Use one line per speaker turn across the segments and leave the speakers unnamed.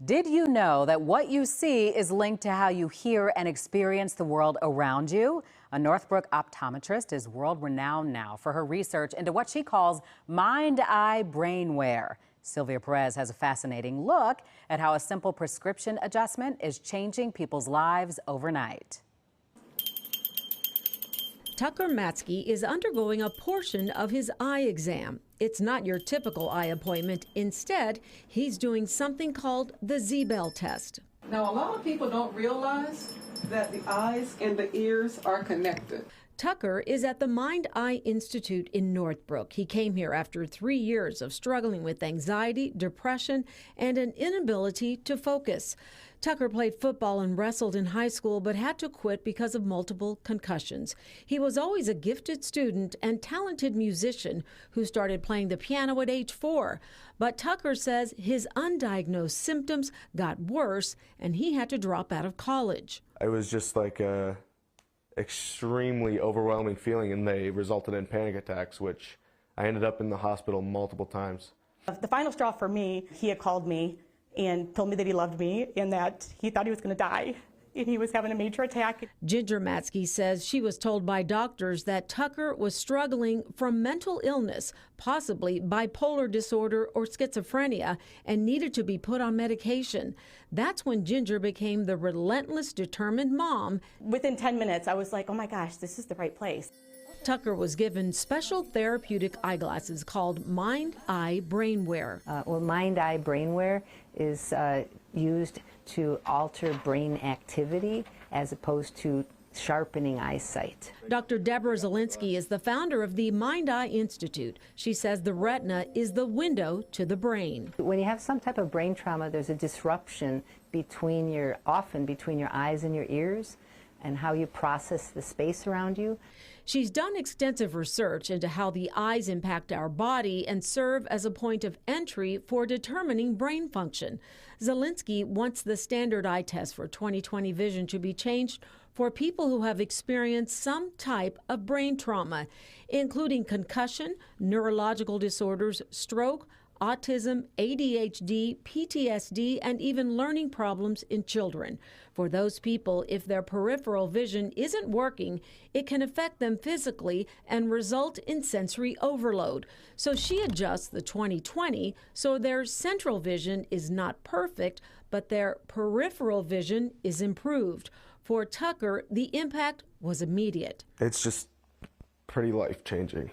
Did you know that what you see is linked to how you hear and experience the world around you? A Northbrook optometrist is world-renowned now for her research into what she calls mind-eye brainware. Sylvia Perez has a fascinating look at how a simple prescription adjustment is changing people's lives overnight.
Tucker Matzke is undergoing a portion of his eye exam. It's not your typical eye appointment. Instead, he's doing something called the Z-Bell test.
Now, a lot of people don't realize that the eyes and the ears are connected.
Tucker is at the Mind-Eye Institute in Northbrook. He came here after 3 years of struggling with anxiety, depression, and an inability to focus. Tucker played football and wrestled in high school, but had to quit because of multiple concussions. He was always a gifted student and talented musician who started playing the piano at age 4. But Tucker says his undiagnosed symptoms got worse and he had to drop out of college.
It was just like a extremely overwhelming feeling, and they resulted in panic attacks, which I ended up in the hospital multiple times.
The final straw for me, he had called me and told me that he loved me and that he thought he was going to die and he was having a major attack.
Ginger Matzke says she was told by doctors that Tucker was struggling from mental illness, possibly bipolar disorder or schizophrenia, and needed to be put on medication. That's when Ginger became the relentless, determined mom.
Within 10 minutes, I was like, oh my gosh, this is the right place.
Tucker was given special therapeutic eyeglasses called Mind-Eye Brainware.
Mind-Eye Brainware is used to alter brain activity as opposed to sharpening eyesight.
Dr. Deborah Zielinski is the founder of the Mind-Eye Institute. She says the retina is the window to the brain.
When you have some type of brain trauma, there's a disruption often between your eyes and your ears, and how you process the space around you.
She's done extensive research into how the eyes impact our body and serve as a point of entry for determining brain function. Zielinski wants the standard eye test for 20/20 vision to be changed for people who have experienced some type of brain trauma, including concussion, neurological disorders, stroke, autism, ADHD, PTSD, and even learning problems in children. For those people, if their peripheral vision isn't working, it can affect them physically and result in sensory overload. So she adjusts the 20/20 so their central vision is not perfect, but their peripheral vision is improved. For Tucker, the impact was immediate.
It's just pretty life-changing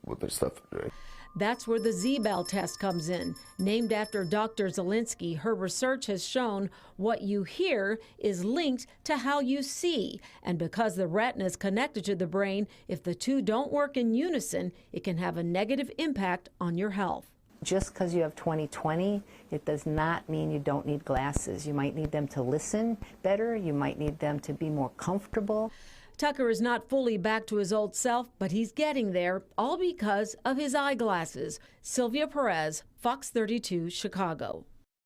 with the stuff I'm doing.
That's where the Z-Bell test comes in. Named after Dr. Zielinski, her research has shown what you hear is linked to how you see. And because the retina is connected to the brain, if the two don't work in unison, it can have a negative impact on your health.
Just because you have 20/20, it does not mean you don't need glasses. You might need them to listen better. You might need them to be more comfortable.
Tucker is not fully back to his old self, but he's getting there, all because of his eyeglasses. Sylvia Perez, Fox 32, Chicago.